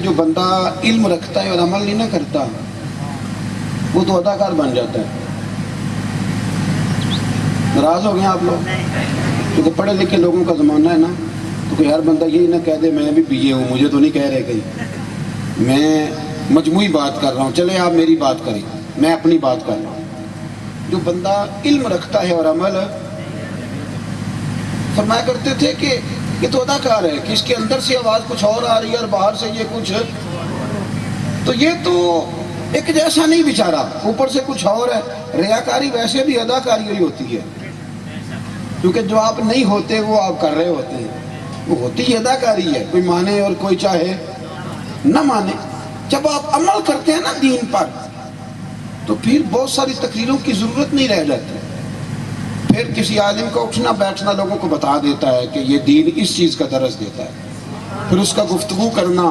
جو بندہ علم رکھتا ہے اور عمل نہیں نہ کرتا وہ تو اداکار بن جاتا ہے. ناراض ہو گئے آپ لوگ؟ کیونکہ پڑھے لکھے لوگوں کا زمانہ ہے نا، تو کوئی ہر بندہ یہی نہ کہہ دے میں بھی BA ہوں، مجھے تو نہیں کہہ رہے کہیں. میں مجموعی بات کر رہا ہوں، چلے آپ میری بات کریں، میں اپنی بات کر رہا ہوں. جو بندہ علم رکھتا ہے اور عمل، فرمایا کرتے تھے کہ یہ تو اداکار ہے کہ اس کے اندر سے آواز کچھ اور آ رہی ہے اور باہر سے یہ کچھ، تو یہ تو ایک جیسا نہیں بیچارہ، اوپر سے کچھ اور ہے. ریاکاری ویسے بھی اداکاری ہی ہوتی ہے، کیونکہ جو آپ نہیں ہوتے وہ آپ کر رہے ہوتے ہیں، وہ ہوتی ہی اداکاری ہے، کوئی مانے اور کوئی چاہے نہ مانے. جب آپ عمل کرتے ہیں نا دین پر تو پھر بہت ساری تقریروں کی ضرورت نہیں رہ جاتی. پھر کسی عالم کا اٹھنا بیٹھنا لوگوں کو بتا دیتا ہے کہ یہ دین اس چیز کا درس دیتا ہے، پھر اس کا گفتگو کرنا،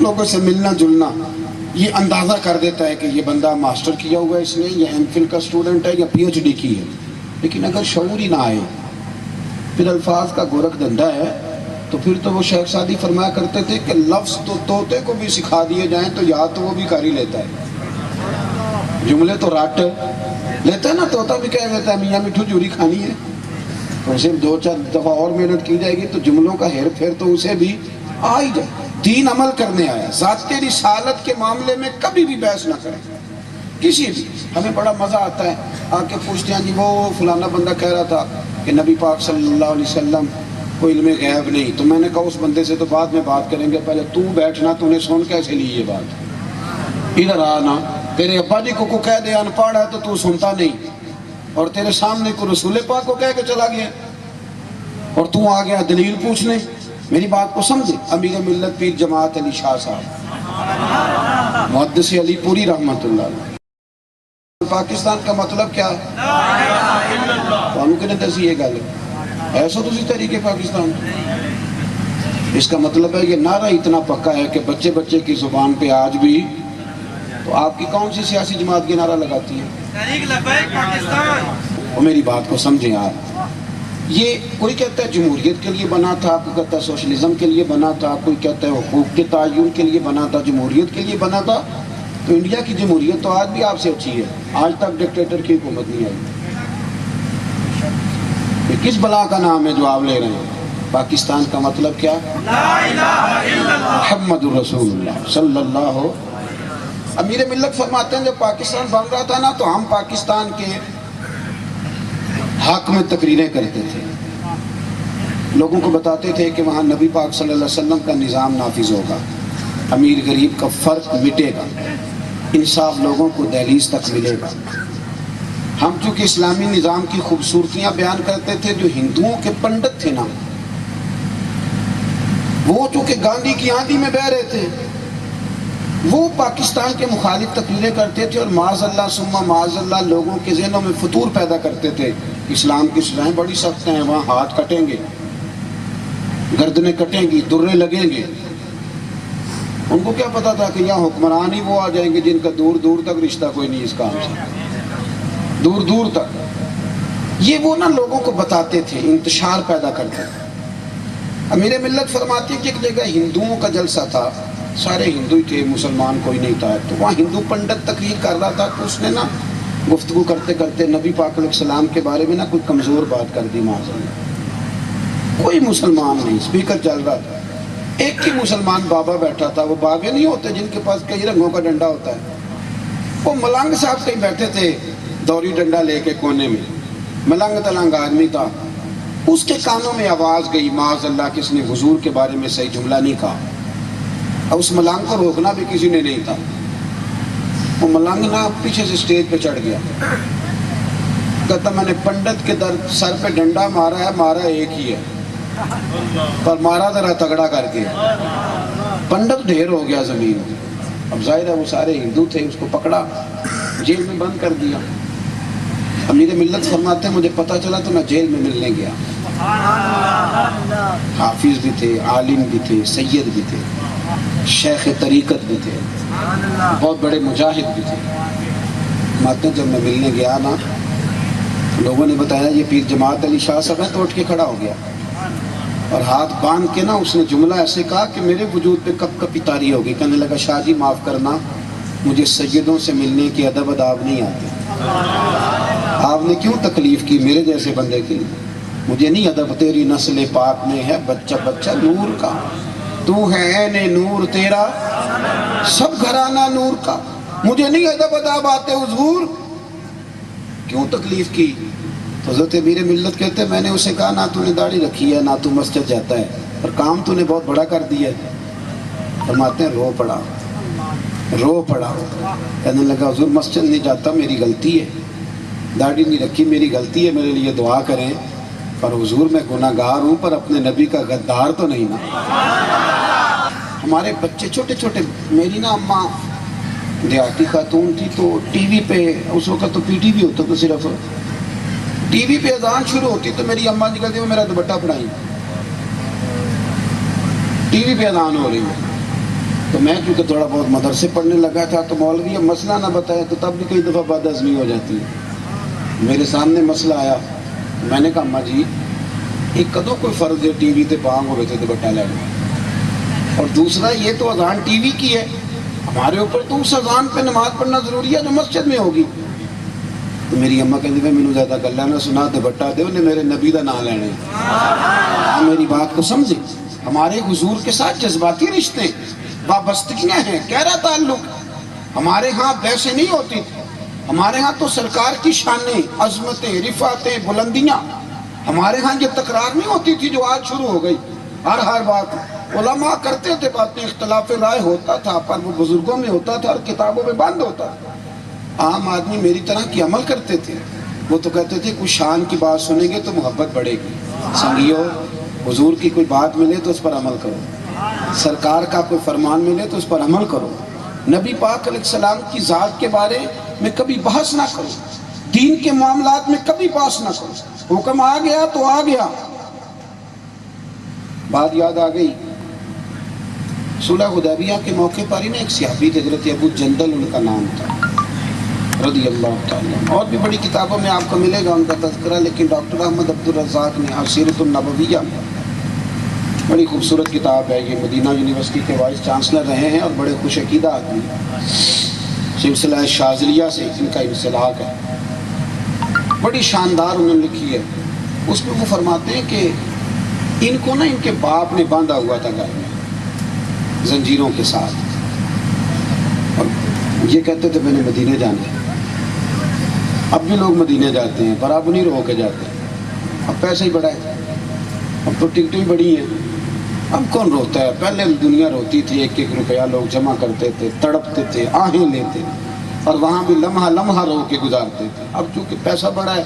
لوگوں سے ملنا جلنا، یہ اندازہ کر دیتا ہے کہ یہ بندہ ماسٹر کیا ہوا ہے اس نے، یا MPhil کا اسٹوڈنٹ ہے یا PhD کی ہے. لیکن اگر شعور ہی نہ آئے، پھر الفاظ کا گورکھ دھندا ہے، تو پھر تو وہ شیخ سعدی فرمایا کرتے تھے کہ لفظ تو طوطے کو بھی سکھا دیے جائیں تو یاد تو وہ بھی کر ہی لیتا ہے. جملے تو رٹ لیتا ہے نا، طوطا بھی کہہ دیتا ہے میاں مٹھو جوری کھانی ہے، تو صرف 2-4 دفعہ اور محنت کی جائے گی تو جملوں کا ہیر پھیر تو اسے بھی آ ہی جائے. دین عمل کرنے آیا، ذات رسالت کے معاملے میں کبھی بھی بحث نہ کریں کسی بھی. ہمیں بڑا مزہ آتا ہے آ کے پوچھتے ہیں جی وہ فلانا بندہ کہہ رہا تھا کہ نبی پاک صلی اللہ علیہ وسلم کو علم غیب نہیں، تو میں نے کہا اس بندے سے تو بعد میں بات کریں گے، پہلے تو بیٹھنا، تو نے سن کیسے لی یہ بات؟ ادھر آنا، تیرے ابا جی کو کہہ دے ان پڑھ ہے تو سنتا نہیں، اور تیرے سامنے کو رسول پاک کو کہہ کے چلا گیا اور تو آ گیا دلیل پوچھنے. میری بات کو سمجھے. امیر ملت پیر جماعت علی شاہ صاحب محدث علی پوری رحمت اللہ علیہ. پاکستان کا مطلب کیا ہے؟ قانون کے دسی یہ گل ہے ایسا تسی تحریک پاکستان. اس کا مطلب ہے یہ نعرہ اتنا پکا ہے کہ بچے بچے کی زبان پہ آج بھی. تو آپ کی کون سی سیاسی جماعت یہ نعرہ لگاتی ہے؟ تحریک لبیک پاکستان. اور میری بات کو سمجھیں آپ، یہ کوئی کہتا ہے جمہوریت کے لیے بنا تھا، کوئی کہتا ہے سوشلزم کے لیے بنا تھا، کوئی کہتا ہے حقوق کے تعین کے لیے بنا تھا، جمہوریت کے لیے بنا تھا. تو انڈیا کی جمہوریت تو آج بھی آپ سے اچھی ہے، آج تک ڈکٹیٹر کی حکومت نہیں آئی. یہ کس بلا کا نام ہے جو آپ لے رہے ہیں؟ پاکستان کا مطلب کیا؟ لا الہ الا اللہ محمد رسول اللہ صلی اللہ. امیر ملت فرماتے ہیں جب پاکستان بن رہا تھا نا تو ہم پاکستان کے حق میں تقریریں کرتے تھے، لوگوں کو بتاتے تھے کہ وہاں نبی پاک صلی اللہ علیہ وسلم کا نظام نافذ ہوگا، امیر غریب کا فرق مٹے گا، انصاف لوگوں کو دہلیز تک ملے گا. ہم چونکہ اسلامی نظام کی خوبصورتیاں بیان کرتے تھے، جو ہندوؤں کے پنڈت تھے نا وہ چونکہ گاندھی کی آندھی میں بہ رہے تھے، وہ پاکستان کے مخالف تقریریں کرتے تھے اور معاذ اللہ ثم معاذ اللہ لوگوں کے ذہنوں میں فطور پیدا کرتے تھے. اسلام کی سزائیں بڑی سخت ہیں، وہاں ہاتھ کٹیں گے، گردنیں کٹیں گی، درے لگیں گے. ان کو کیا پتا تھا کہ یہاں حکمران ہی وہ آ جائیں گے جن کا دور دور تک رشتہ کوئی نہیں اس کام سے، دور دور تک. یہ وہ نا لوگوں کو بتاتے تھے، انتشار پیدا کرتے تھے. امیر ملت فرماتے کہ ایک جگہ ہندوؤں کا جلسہ تھا، سارے ہندو ہی تھے، مسلمان کوئی نہیں تھا. تو وہاں ہندو پنڈت تقریر کر رہا تھا تو اس نے نا گفتگو کرتے کرتے نبی پاک علیہ السلام کے بارے میں نا کوئی کمزور بات کر دی. معاذ اللہ، کوئی مسلمان نہیں، اسپیکر چل رہا تھا، ایک ہی مسلمان بابا بیٹھا تھا. وہ بابے نہیں ہوتے جن کے پاس کئی رنگوں کا ڈنڈا ہوتا ہے، وہ ملنگ صاحب کہیں بیٹھے تھے دوری ڈنڈا لے کے کونے میں، ملنگ تلنگ آدمی تھا. اس کے کانوں میں آواز گئی معاذ اللہ کس نے حضور کے بارے میں صحیح جملہ نہیں کہا. اور اس ملنگ کو روکنا بھی کسی نے نہیں تھا. وہ ملنگ نا پیچھے سے سٹیج پہ چڑھ گیا، کہتا میں نے پنڈت کے سر پہ ڈنڈا مارا ہے، مارا ایک ہی ہے پر مارا ذرا تگڑا کر کے. پنڈت ڈھیر ہو گیا زمین. اب ظاہر ہے وہ سارے ہندو تھے، اس کو پکڑا جیل میں بند کر دیا. امیر ملت فرماتے ہیں مجھے پتہ چلا تو میں جیل میں ملنے گیا. حافظ بھی تھے، عالم بھی تھے، سید بھی تھے، شیخ طریقت بھی تھے، بہت بڑے مجاہد بھی تھے. ماتن جب میں ملنے گیا نا لوگوں نے بتایا یہ پیر جماعت علی شاہ صاحب ہے، تو اٹھ کے کھڑا ہو گیا. اور ہاتھ باندھ کے نا اس نے جملہ ایسے کہا کہ میرے وجود پہ کب کبھی طاری ہوگی. کہنے لگا شاہ جی معاف کرنا، مجھے سیدوں سے ملنے کی ادب اداب نہیں آتی. آپ نے کیوں تکلیف کی میرے جیسے بندے کے لیے؟ مجھے نہیں ادب، تیری نسل پاک میں ہے بچہ بچہ نور کا، تو ہے عین نور تیرا سب گھرانہ نور کا. مجھے نہیں ادب اداب آتے حضور، کیوں تکلیف کی؟ تو حضرت امیر ملت کہتے ہیں میں نے اسے کہا نہ تو نے داڑھی رکھی ہے نہ تو مسجد جاتا ہے اور کام تو نے بہت بڑا کر دیا ہے. فرماتے ہیں رو پڑا. کہنے لگا حضور مسجد نہیں جاتا میری غلطی ہے، داڑھی نہیں رکھی میری غلطی ہے، میرے لیے دعا کریں. پر حضور میں گناہ گار ہوں پر اپنے نبی کا غدار تو نہیں نا. ہمارے بچے چھوٹے چھوٹے، میری نا اماں دیہاتی خاتون تھی تو ٹی وی پہ، اس وقت تو پی ٹی وی ہوتا تو صرف ٹی وی پہ اذان شروع ہوتی تو میری اماں جی کہتی وہ میرا دوپٹہ پڑھائی، ٹی وی پہ اذان ہو رہی ہے. تو میں کیونکہ تھوڑا بہت مدرسے پڑھنے لگا تھا تو مولوی اب مسئلہ نہ بتایا تو تب بھی کئی دفعہ بد ہضمی ہو جاتی ہے. میرے سامنے مسئلہ آیا، میں نے کہا اماں جی ایک کدو کوئی فرض ہے ٹی وی تے بانگ ہوئے تھے دوپٹہ لینا، اور دوسرا یہ تو اذان ٹی وی کی ہے، ہمارے اوپر تو اس اذان پہ نماز پڑھنا ضروری ہے جو مسجد میں ہوگی. تو میری اماں کہتی ہے مینوں زیادہ گلا نہ سنا، دوپٹہ دے انہیں میرے نبی دا نام لینے. آپ میری بات کو سمجھے، ہمارے حضور کے ساتھ جذباتی رشتے وابستگیاں ہیں، گہرا تعلق. ہمارے ہاں ویسے نہیں ہوتی تھی، ہمارے ہاں تو سرکار کی شانیں، عظمتیں، رفعتیں، بلندیاں. ہمارے ہاں یہ تکرار نہیں ہوتی تھی جو آج شروع ہو گئی. ہر بات علماء کرتے تھے باتیں، اختلاف رائے ہوتا تھا پر وہ بزرگوں میں ہوتا تھا اور کتابوں میں بند ہوتا تھا. عام آدمی میری طرح کی عمل کرتے تھے. وہ تو کہتے تھے کوئی شان کی بات سنیں گے تو محبت بڑھے گی. سنگیو، حضور کی کوئی بات ملے تو اس پر عمل کرو، سرکار کا کوئی فرمان ملے تو اس پر عمل کرو. نبی پاک علیہ السلام کی ذات کے بارے میں کبھی بحث نہ کرو، دین کے معاملات میں کبھی بحث نہ کرو. حکم آ گیا تو آ گیا. بات یاد آ گئی، صلح حدیبیہ کے موقع پر ہی نا ایک صحابی تھے حضرت ابو جندل ان کا نام تھا رضی اللہ تعالیٰ. اور بھی بڑی کتابوں میں آپ کو ملے گا ان کا تذکرہ، لیکن ڈاکٹر احمد عبدالرزاق نے سیرۃ النبویہ، بڑی خوبصورت کتاب ہے. یہ مدینہ یونیورسٹی کے وائس چانسلر رہے ہیں اور بڑے خوش عقیدہ آدمی ہیں. سلسلہ شاذلیہ سے ان کا انسلاک ہے، بڑی شاندار انہوں نے لکھی ہے. اس میں وہ فرماتے ہیں کہ ان کو نا ان کے باپ نے باندھا ہوا تھا گھر میں زنجیروں کے ساتھ، اور یہ کہتے تھے میں نے مدینے جانا ہے. اب بھی لوگ مدینے جاتے ہیں پر اب نہیں رو کے جاتے، اب پیسہ ہی بڑا ہے، اب تو ٹکٹیں بڑی ہیں. اب کون روتا ہے؟ پہلے دنیا روتی تھی، 1-1 روپیہ لوگ جمع کرتے تھے، تڑپتے تھے، آہیں لیتے اور وہاں بھی لمحہ لمحہ رو کے گزارتے تھے. اب چونکہ پیسہ بڑا ہے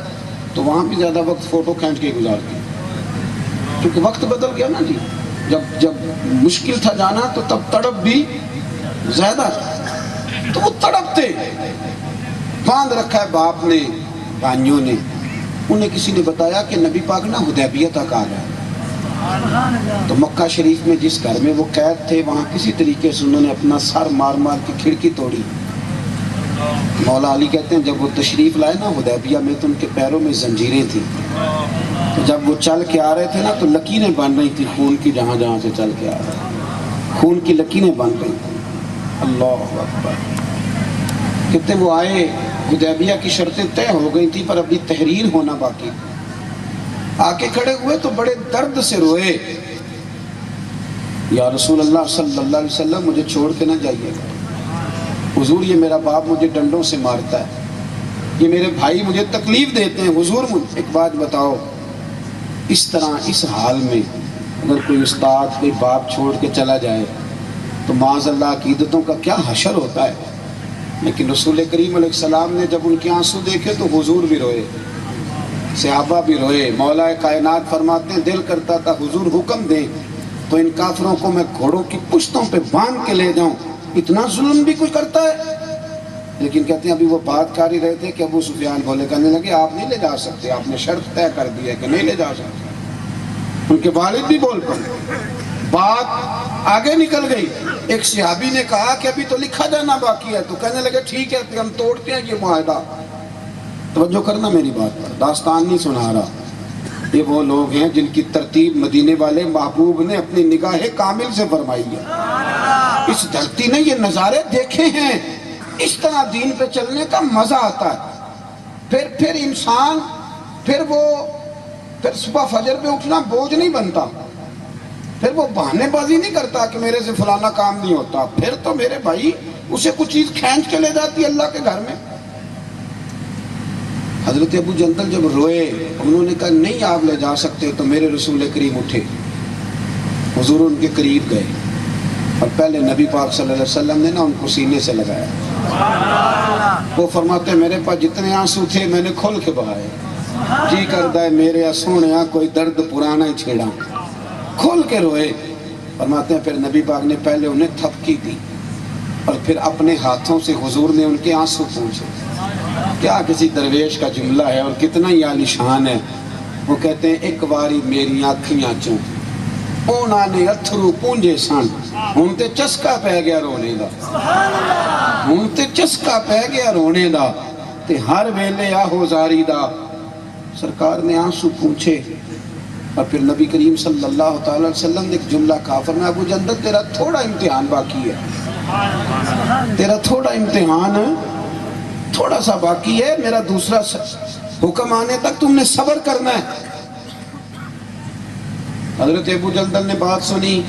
تو وہاں بھی زیادہ وقت فوٹو کھینچ کے گزارتے ہیں، کیونکہ وقت بدل گیا نا جی. جب مشکل تھا جانا تو تب تڑپ بھی زیادہ تھا، تو وہ تڑپتے. باندھ رکھا ہے باپ نے، بھائیوں نے. انہیں کسی نے بتایا کہ نبی پاک نہ حدیبیہ تک آ گئے. تو مکہ شریف میں جس گھر میں وہ قید تھے وہاں کسی طریقے سے انہوں نے اپنا سر مار مار کے کھڑکی توڑی. مولا علی کہتے ہیں جب وہ تشریف لائے نا حدیبیہ میں تو ان کے پیروں میں زنجیریں تھیں. تو جب وہ چل کے آ رہے تھے نا تو لکیریں بن رہی تھی خون کی، جہاں جہاں سے چل کے آ رہے خون کی لکیریں بن رہی تھیں. اللہ اکبر. کہتے وہ آئے، حدیبیہ کی شرطیں طے ہو گئی تھی پر ابھی تحریر ہونا باقی. آ کے کھڑے ہوئے تو بڑے درد سے روئے، یا رسول اللہ صلی اللہ علیہ وسلم مجھے چھوڑ کے نہ جائیے گا. حضور یہ میرا باپ مجھے ڈنڈوں سے مارتا ہے، یہ میرے بھائی مجھے تکلیف دیتے ہیں. حضور ایک بات بتاؤ، اس طرح اس حال میں اگر کوئی استاد کوئی باپ چھوڑ کے چلا جائے تو معاذ اللہ عقیدتوں کا کیا حشر ہوتا ہے. لیکن رسول کریم علیہ السلام نے جب ان کے آنسو دیکھے تو حضور بھی روئے، صحابہ بھی روئے. مولا کائنات فرماتے ہیں دل کرتا تھا حضور حکم دیں تو ان کافروں کو میں گھوڑوں کی پشتوں پہ باندھ کے لے جاؤں، اتنا ظلم بھی کچھ کرتا ہے. لیکن کہتے ہیں ابھی وہ بات کر ہی رہے تھے کہ ابو سفیان بولے، کہنے لگے آپ نہیں لے جا سکتے، آپ نے شرط طے کر دی ہے کہ نہیں لے جا سکتے. ان کے والد بھی بول پڑے، بات آگے نکل گئی. ایک صحابی نے کہا کہ ابھی تو لکھا جانا باقی ہے، تو کہنے لگے ٹھیک ہے ہم توڑتے ہیں یہ معاہدہ. توجہ کرنا میری بات پر، داستان نہیں سنا رہا. یہ وہ لوگ ہیں جن کی ترتیب مدینے والے محبوب نے اپنی نگاہ کامل سے فرمائی ہے. اس دھرتی نے یہ نظارے دیکھے ہیں. اس طرح دین پہ چلنے کا مزہ آتا ہے. پھر انسان پھر صبح فجر پہ اٹھنا بوجھ نہیں بنتا. پھر وہ بہانے بازی نہیں کرتا کہ میرے سے فلانا کام نہیں ہوتا. پھر تو میرے بھائی اسے کچھ چیز کھینچ کے لے جاتی ہے اللہ کے گھر میں. حضرت ابو جندل جب روئے انہوں نے کہا نہیں آپ لے جا سکتے. تو میرے رسول کریم اٹھے, حضور ان کے قریب گئے اور پہلے نبی پاک صلی اللہ علیہ وسلم نے نا ان کو سینے سے لگایا. وہ فرماتے ہیں میرے پاس جتنے آنسو تھے میں نے کھول کے بہائے. جی کرتا ہے میرے سونے کوئی درد پرانا ہی چھیڑا. کھول کے روئے. فرماتے ہیں پھر نبی پاک نے پہلے انہیں تھپکی دی اور پھر اپنے ہاتھوں سے حضور نے ان کے آنسو پوچھے. کیا کسی درویش کا جملہ ہے اور کتنا ہی عالیشان ہے. وہ کہتے ہیں ایک باری میری آنکھیاں چوں اونا نے اتھرو پونجے سن ہن تے چسکا پہ گیا رونے دا. ہن تے چسکا پہ گیا رونے دا تے ہر ویلے آہو زاری دا. سرکار نے آنسو پوچھے اور پھر نبی کریم صلی اللہ تعالی وسلم نے ایک جملہ کہا. فرمایا ابو جندل تیرا تھوڑا امتحان باقی ہے. تیرا تھوڑا امتحان تھوڑا سا باقی ہے. میرا دوسرا حکم آنے تک تم نے صبر کرنا ہے. حضرت ابو جندل نے بات سنی.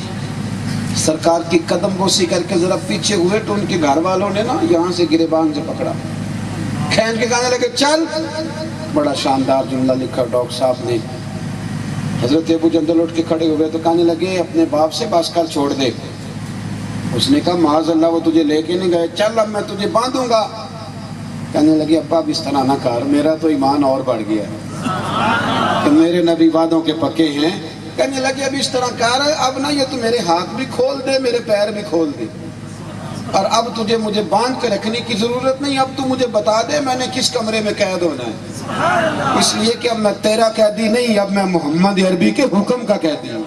سرکار کی قدم بوسی کر کے ذرا پیچھے ہوئے تو ان کے گھر والوں نے نا یہاں سے گریبان سے پکڑا, کھینچ کے کہنے لگے چل. بڑا شاندار جملہ لکھا ڈاکٹر صاحب نے. حضرت ابو جندل اٹھ کے کھڑے ہوئے تو کہنے لگے اپنے باپ سے بس کر چھوڑ دے. اس نے کہا معاذ اللہ وہ تجھے لے کے نہیں گئے, چل اب میں تجھے باندھوں گا. کہنے لگے ابا اب اس طرح نہ کر, میرا تو ایمان اور بڑھ گیا کہ میرے نبی وعدوں کے پکے ہیں. کہنے لگے اب اس طرح کر, اب نہ یہ تو میرے ہاتھ بھی کھول دے میرے پیر بھی کھول دے, اور اب تجھے مجھے باندھ کے رکھنے کی ضرورت نہیں. اب تو مجھے بتا دے میں نے کس کمرے میں قید ہونا ہے. اس لیے کہ اب میں تیرا قیدی نہیں, اب میں محمد عربی کے حکم کا قیدی ہوں.